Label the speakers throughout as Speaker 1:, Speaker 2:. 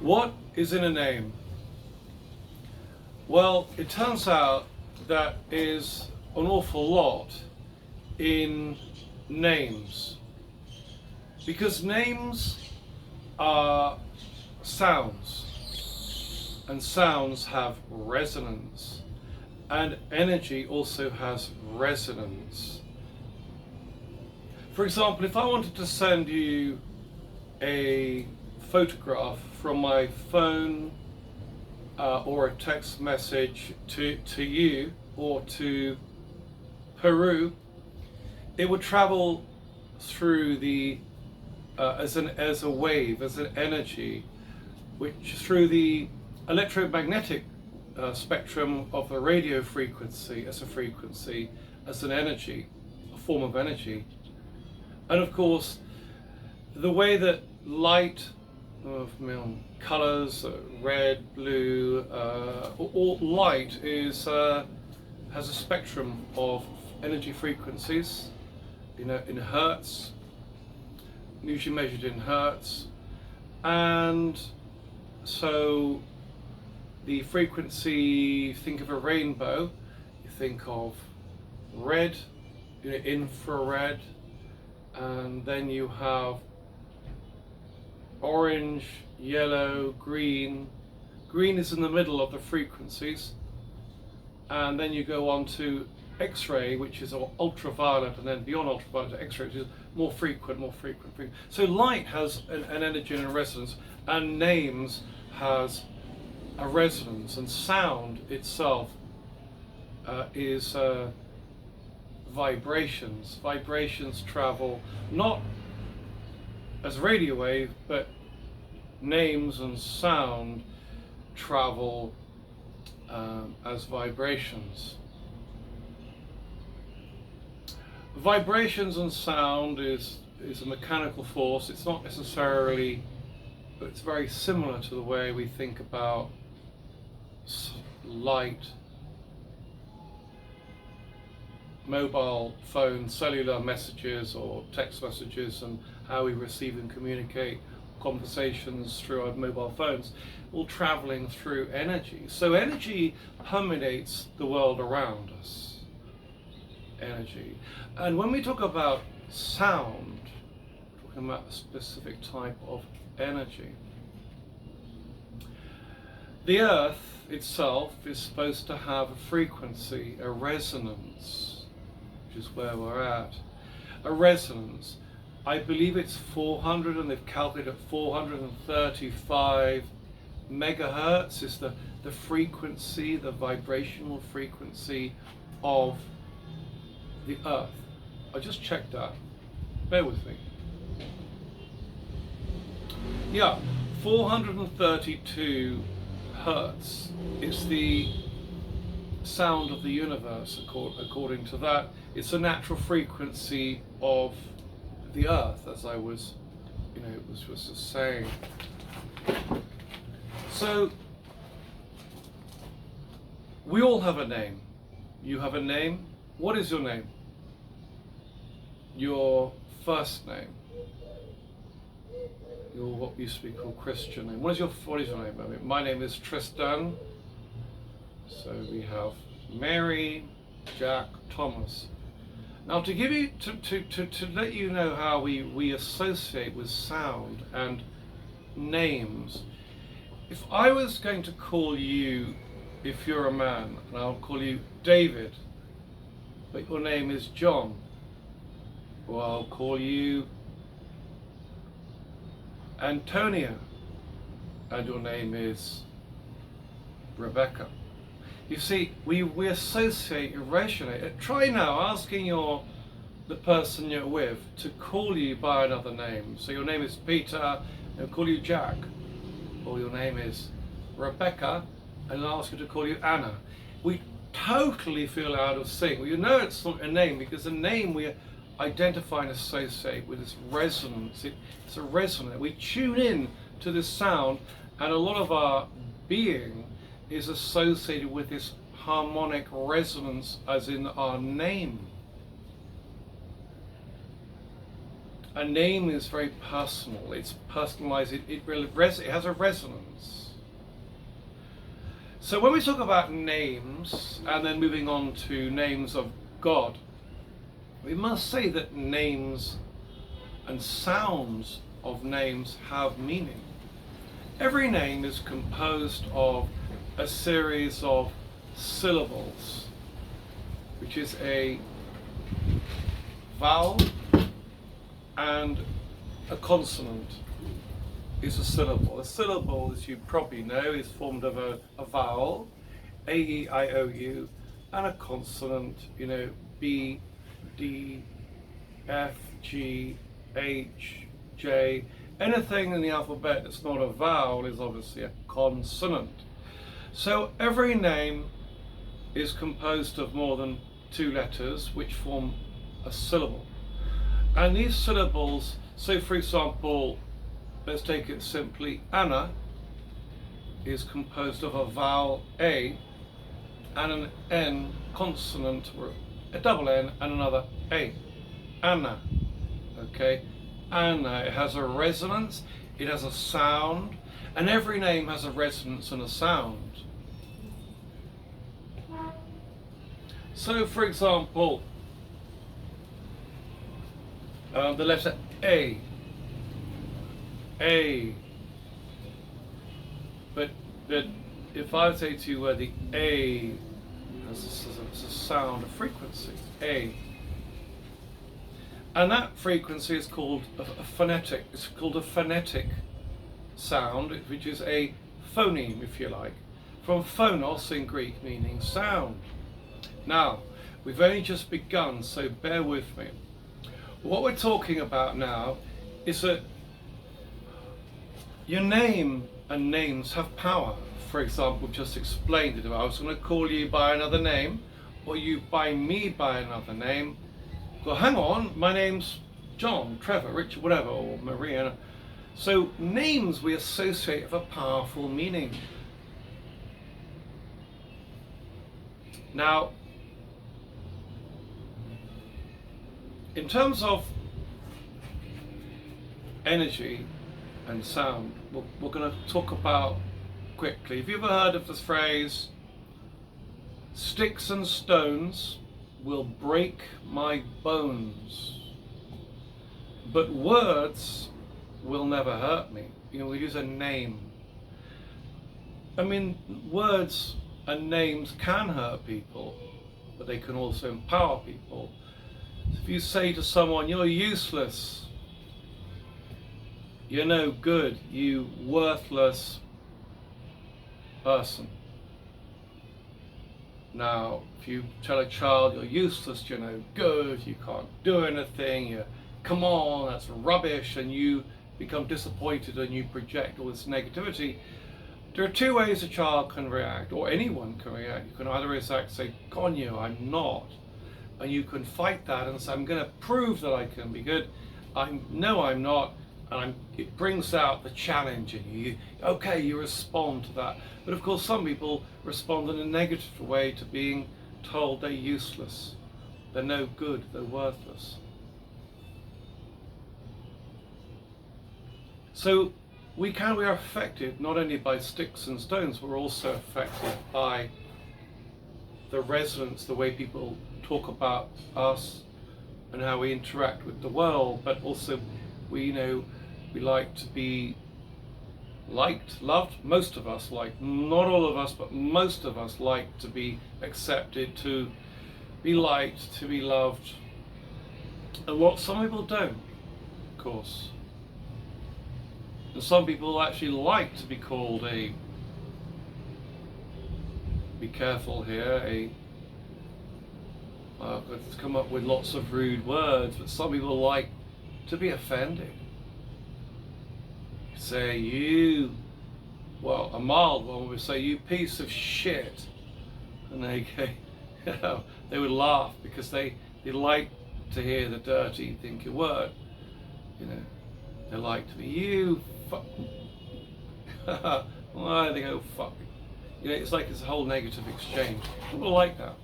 Speaker 1: What is in a name? Well, it turns out that is an awful lot in names, because names are sounds, and sounds have resonance, and energy also has resonance. For example, if I wanted to send you a photograph from my phone or a text message to you or to Peru, it would travel through the as a wave, as an energy, which through the electromagnetic spectrum of the radio frequency, as an energy, a form of energy. And of course, the way that light of colors, red, blue, all light is has a spectrum of energy frequencies, in hertz, usually measured in hertz, and so the frequency. Think of a rainbow. You think of red, infrared, and then you have orange, yellow, green. Green is in the middle of the frequencies, and then you go on to X-ray, which is ultraviolet, and then beyond ultraviolet to X-ray, which is more frequent. So light has an energy and a resonance, and names has a resonance, and sound itself is vibrations. Vibrations travel not as radio wave, but names and sound travel as vibrations. Vibrations and sound is a mechanical force. It's not necessarily, but it's very similar to the way we think about light, mobile phone, cellular messages or text messages, and how we receive and communicate conversations through our mobile phones, all traveling through energy. So energy permeates the world around us. Energy. And when we talk about sound, we're talking about a specific type of energy. The earth itself is supposed to have a frequency, a resonance, which is where we're at. A resonance. I believe it's 400, and they've calculated at 435 megahertz is the frequency, the vibrational frequency of the earth. I just checked that. Bear with me. Yeah, 432 hertz is the sound of the universe. According to that, it's a natural frequency of the earth, as I was just saying. So we all have a name. You have a name. What is your name? Your first name. Your what used to be called Christian name. What is your name? I mean, my name is Tristan. So we have Mary, Jack, Thomas. Now, to give you to let you know how we associate with sound and names. If I was going to call you, if you're a man, and I'll call you David, but your name is John, or I'll call you Antonia, and your name is Rebecca. You see, we associate, resonate. Try now asking the person you're with to call you by another name. So your name is Peter, they'll call you Jack. Or your name is Rebecca, and they'll ask you to call you Anna. We totally feel out of sync. Well, you know it's not a name, because a name we identify and associate with this resonance. It's a resonance. We tune in to this sound, and a lot of our being is associated with this harmonic resonance, as in our name. a name is very personal. It's personalized. It has a resonance. So when we talk about names, and then moving on to names of God, we must say that names and sounds of names have meaning. Every name is composed of a series of syllables, which is a vowel and a consonant is a syllable. A syllable, as you probably know, is formed of a vowel, A, E, I, O, U, and a consonant, B, D, F, G, H, J. Anything in the alphabet that's not a vowel is obviously a consonant. So every name is composed of more than 2 letters which form a syllable. And these syllables, so for example, let's take it simply, Anna is composed of a vowel A and an N consonant, or a double N and another A. Anna, okay? Anna, it has a resonance, it has a sound, and every name has a resonance and a sound. So for example, the letter A, but if I say to you where the A has a sound, a frequency, A, and that frequency is called a phonetic. It's called a phonetic sound, which is a phoneme, if you like, from phonos in Greek, meaning sound. Now, we've only just begun, so bear with me. What we're talking about now is that your name and names have power. For example, just explained it. If I was going to call you by another name, or you by me by another name, well, hang on, my name's John, Trevor, Richard, whatever, or Maria. So names we associate with a powerful meaning. Now, in terms of energy and sound, we're going to talk about quickly. Have you ever heard of this phrase, sticks and stones will break my bones, but words will never hurt me? We use a name. I mean, words and names can hurt people, but they can also empower people. If you say to someone, you're useless, you're no good, you worthless person. Now, if you tell a child you're useless, you're no good, you can't do anything, come on, that's rubbish, and you become disappointed and you project all this negativity, there are 2 ways a child can react, or anyone can react. You can either react, say, Conyo, I'm not. And you can fight that and say, I'm going to prove that I can be good. No, I'm not. And it brings out the challenge in you. Okay, you respond to that. But of course, some people respond in a negative way to being told they're useless, they're no good, they're worthless. So we are affected not only by sticks and stones, we're also affected by the resonance, the way people talk about us and how we interact with the world, but also we like to be liked, loved. Most of us like, not all of us, but most of us like to be accepted, to be liked, to be loved. And what some people don't, of course. And some people actually like to be called be careful here, I've got to come up with lots of rude words, but some people like to be offended. Say a mild one would say, you piece of shit. And they would laugh because they like to hear the dirty, thinking word. They like to be, you fuck. Why they go fuck? It's like it's a whole negative exchange. People like that.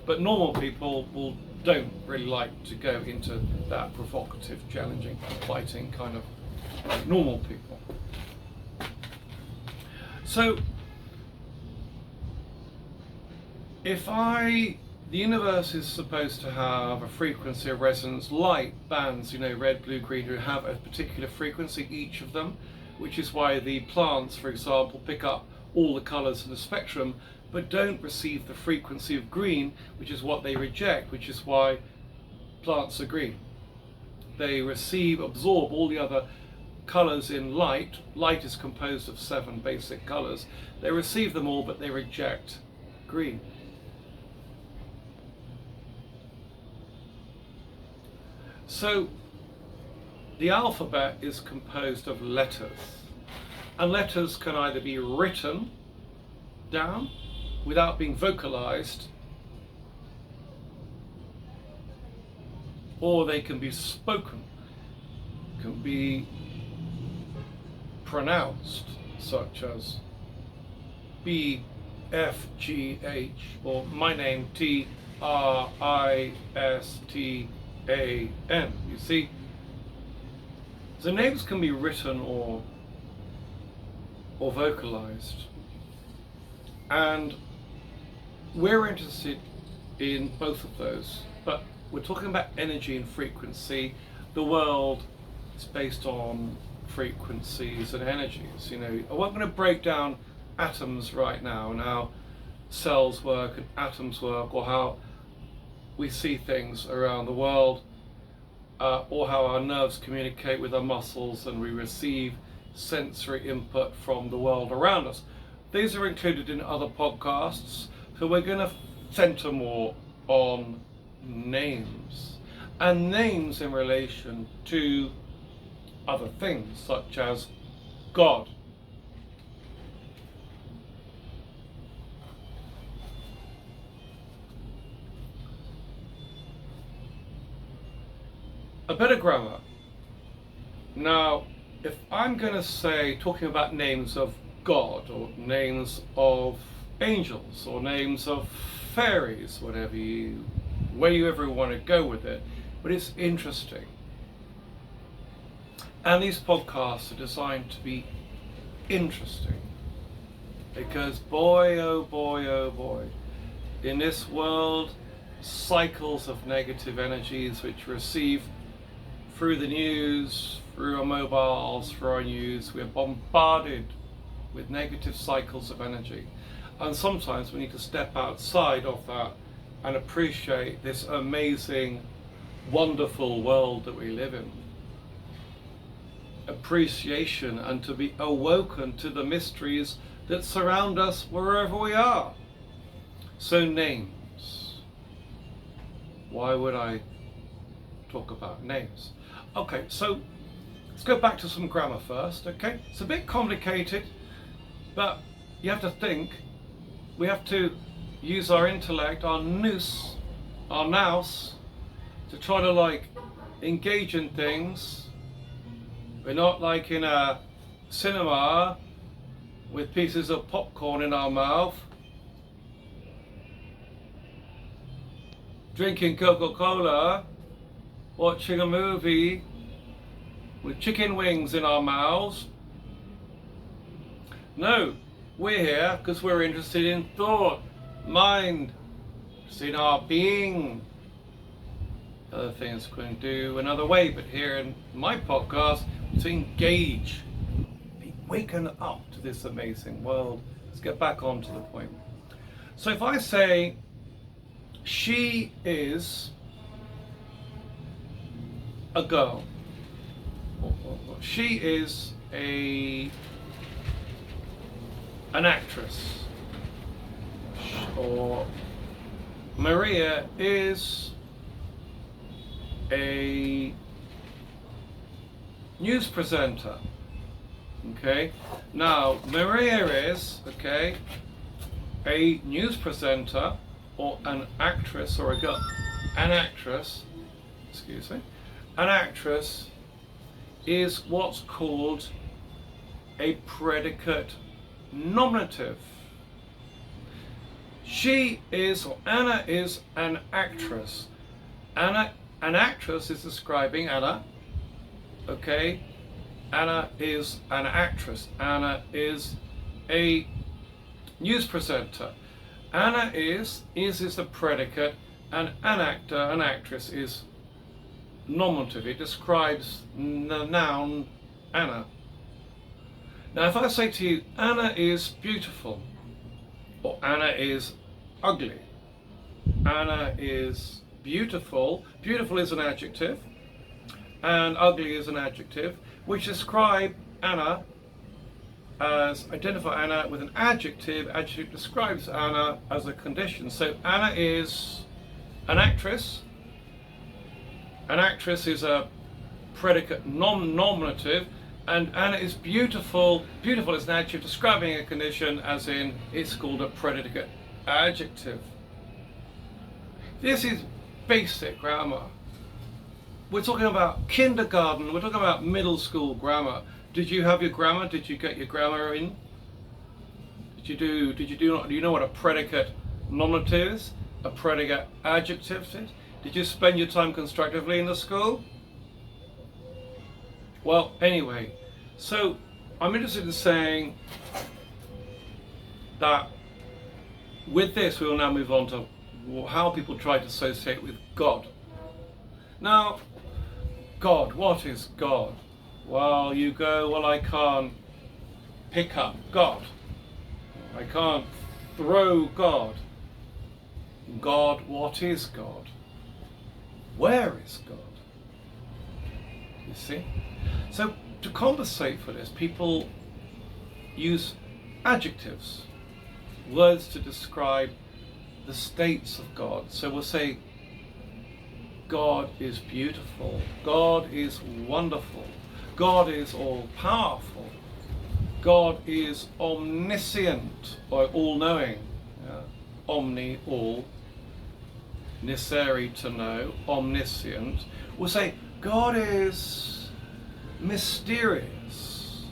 Speaker 1: But normal people will don't really like to go into that provocative, challenging, fighting kind of normal people. So, the universe is supposed to have a frequency of resonance, light bands, red, blue, green, who have a particular frequency, each of them, which is why the plants, for example, pick up all the colours in the spectrum, but don't receive the frequency of green, which is what they reject, which is why plants are green. They absorb all the other colours in light. Light is composed of 7 basic colours. They receive them all, but they reject green. So the alphabet is composed of letters, and letters can either be written down without being vocalized, or they can be spoken, can be pronounced, such as B, F, G, H, or my name, T, R, I, S, T, A, N. You see, the names can be written or vocalized, and we're interested in both of those, but we're talking about energy and frequency. The world is based on frequencies and energies. I'm not going to break down atoms right now and how cells work and atoms work, or how we see things around the world, or how our nerves communicate with our muscles and we receive sensory input from the world around us. These are included in other podcasts, so we're going to center more on names, and names in relation to other things such as God. A bit of grammar. Now, if I'm going to say, talking about names of God, or names of angels, or names of fairies, where you ever want to go with it, but it's interesting. And these podcasts are designed to be interesting, because boy, oh boy, oh boy, in this world, cycles of negative energies which receive through the news, through our mobiles, through our news, we're bombarded with negative cycles of energy. And sometimes we need to step outside of that and appreciate this amazing, wonderful world that we live in. Appreciation, and to be awoken to the mysteries that surround us wherever we are. So names. Why would I talk about names? Okay, so let's go back to some grammar first, okay? It's a bit complicated, but you have to think. We have to use our intellect, our nous, to try to engage in things. We're not like in a cinema with pieces of popcorn in our mouth, drinking Coca-Cola, watching a movie with chicken wings in our mouths. No, we're here because we're interested in thought, mind, interested in our being. Other things we can do another way, but here in my podcast, to engage, be waken up to this amazing world. Let's get back on to the point. So if I say, she is a girl, or she is an actress, or Maria is a news presenter. Okay, now Maria is, okay, a news presenter, or an actress, or a girl. An actress, excuse me, an actress is what's called a predicate nominative. She is, or Anna is, an actress. Anna, an actress is describing Anna. Okay, Anna is an actress. Anna is a news presenter. Anna is the predicate, and an actor, an actress is nominative. It describes the noun Anna. Now if I say to you, Anna is beautiful, or Anna is ugly, Anna is beautiful, beautiful is an adjective, and ugly is an adjective, which describe Anna as, identify Anna with an adjective. Adjective describes Anna as a condition. So Anna is an actress. An actress is a predicate nominative, and Anna is beautiful. Beautiful is an adjective describing a condition, as in it's called a predicate adjective. This is basic grammar. We're talking about kindergarten, we're talking about middle school grammar. Did you have your grammar? Did you get your grammar in? Do you know what a predicate nominative is? A predicate adjective is? Did you spend your time constructively in the school? Well, anyway, so I'm interested in saying that with this we will now move on to how people try to associate with God. Now, God, what is God? Well, you go, well, I can't pick up God. I can't throw God. God, what is God? Where is God? You see? So to compensate for this, people use adjectives, words to describe the states of God. So we'll say, God is beautiful, God is wonderful, God is all-powerful, God is omniscient, or all-knowing. Omni, all, niseri, to know, omniscient. We'll say, God is mysterious,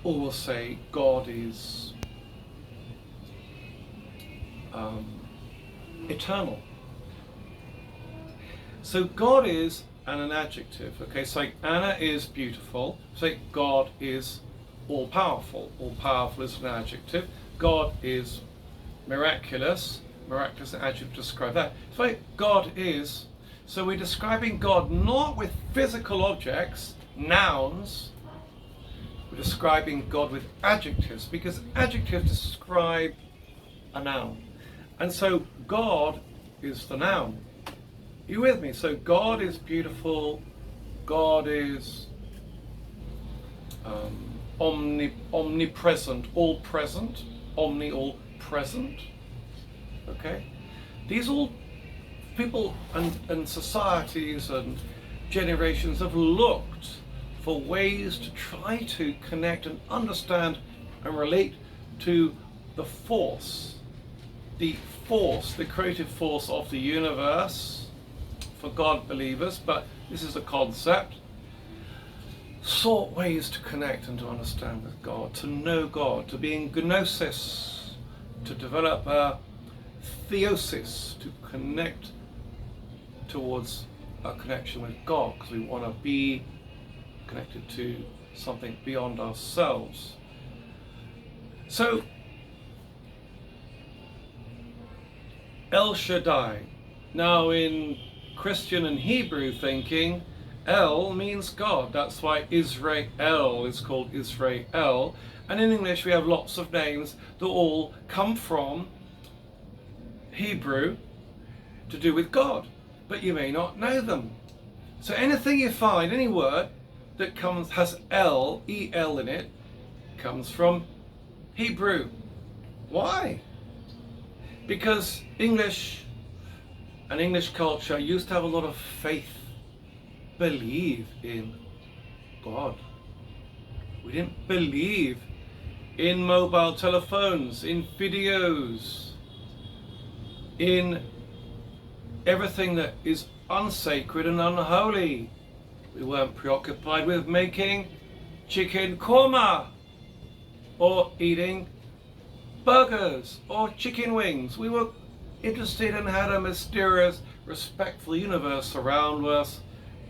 Speaker 1: or we'll say, God is eternal. So God is an adjective. Okay, so like Anna is beautiful. Say God is all-powerful. All-powerful is an adjective. God is miraculous. Miraculous is an adjective to describe that. So like God is. So we're describing God not with physical objects, nouns. We're describing God with adjectives, because adjectives describe a noun. And so God is the noun. Are you with me? So God is beautiful, God is omnipresent, all present, omni, all present. Okay? These all people and societies and generations have looked for ways to try to connect and understand and relate to the force, the creative force of the universe, for God believers, but this is a concept. Sought ways to connect and to understand with God, to know God, to be in gnosis, to develop a theosis, to connect towards a connection with God, because we want to be connected to something beyond ourselves. So, El Shaddai. Now in Christian and Hebrew thinking, El means God. That's why Israel is called Israel. And in English we have lots of names that all come from Hebrew to do with God, but you may not know them. So anything you find, any word that has El, E-L in it, comes from Hebrew. Why? Because English and English culture used to have a lot of faith, believe in God. We didn't believe in mobile telephones, in videos, in everything that is unsacred and unholy. We weren't preoccupied with making chicken korma or eating burgers or chicken wings. We were interested and had a mysterious respect for the universe around us,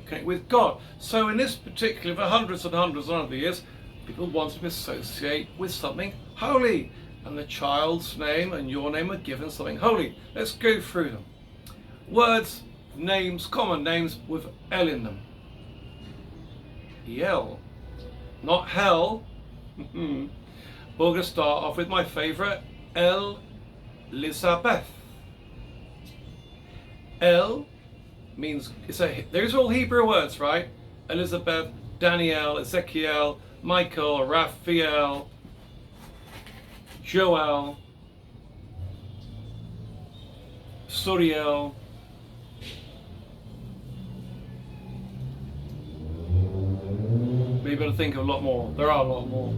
Speaker 1: connect with God. So in this particular, for hundreds and hundreds of years, people wanted to associate with something holy. And the child's name and your name are given something holy. Let's go through them. Words, names, common names with L in them. El. Not hell. We're going to start off with my favourite, Elizabeth. El means, these are all Hebrew words, right? Elizabeth, Daniel, Ezekiel, Michael, Raphael, Joel, Suriel, we better think of a lot more. There are a lot more.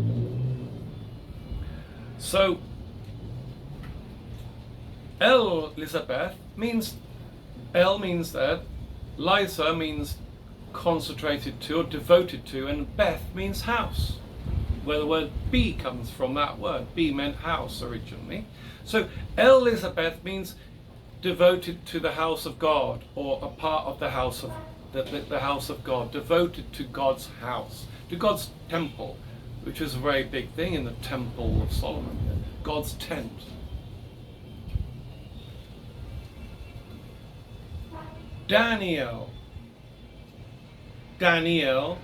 Speaker 1: So, Elizabeth means, El means that, Liza means concentrated to or devoted to, and Beth means house, where the word B comes from. That word B meant house originally. So Elizabeth means devoted to the house of God, or a part of the house of the house of God, devoted to God's house, to God's temple, which is a very big thing in the Temple of Solomon, God's tent. Daniel, Daniel,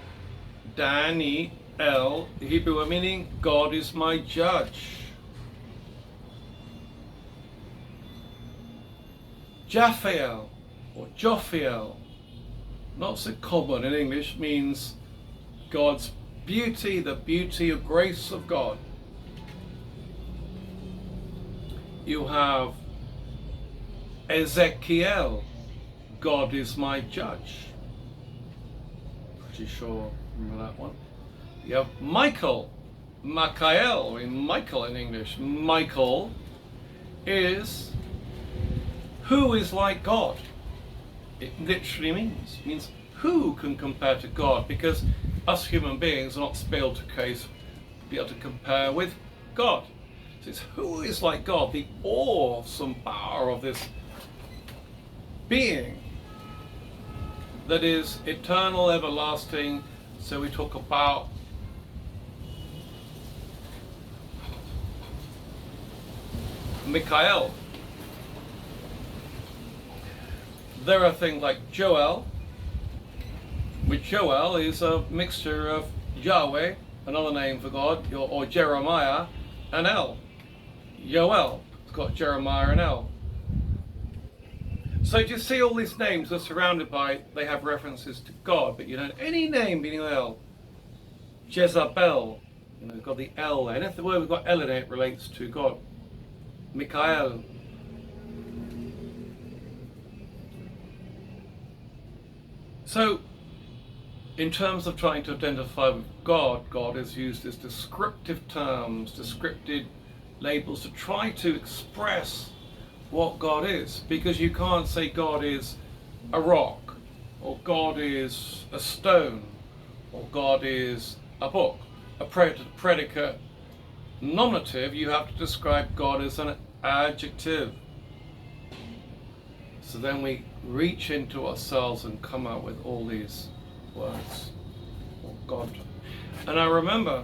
Speaker 1: Daniel, Hebrew word meaning God is my judge. Japhael or Jophiel, not so common in English, means God's beauty, the beauty of grace of God. You have Ezekiel, God is my judge. Pretty sure, remember that one. You have Michael, Michael in English. Michael is who is like God. It literally means who can compare to God, because us human beings are not be able to compare with God. So it's who is like God, the awesome power of this being that is eternal, everlasting. So we talk about Michael. There are things like Joel, which Joel is a mixture of Yahweh, another name for God, or Jeremiah, and El. Yoel, it's got Jeremiah and El. So you see all these names are surrounded by, they have references to God, but you know, any name beginning with El. Jezebel, you know, got the L there. And if the word we've got L in it relates to God. Michael. So, in terms of trying to identify with God, God is used as descriptive terms, descriptive labels to try to express what God is, because you can't say God is a rock, or God is a stone, or God is a book. A predicate nominative, you have to describe God as an adjective. So then we reach into ourselves and come out with all these words, or God. And I remember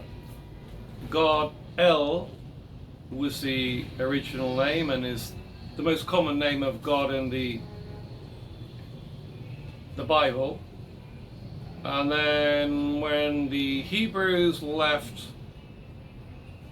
Speaker 1: God, El, was the original name and is the most common name of God in the Bible. And then when the Hebrews left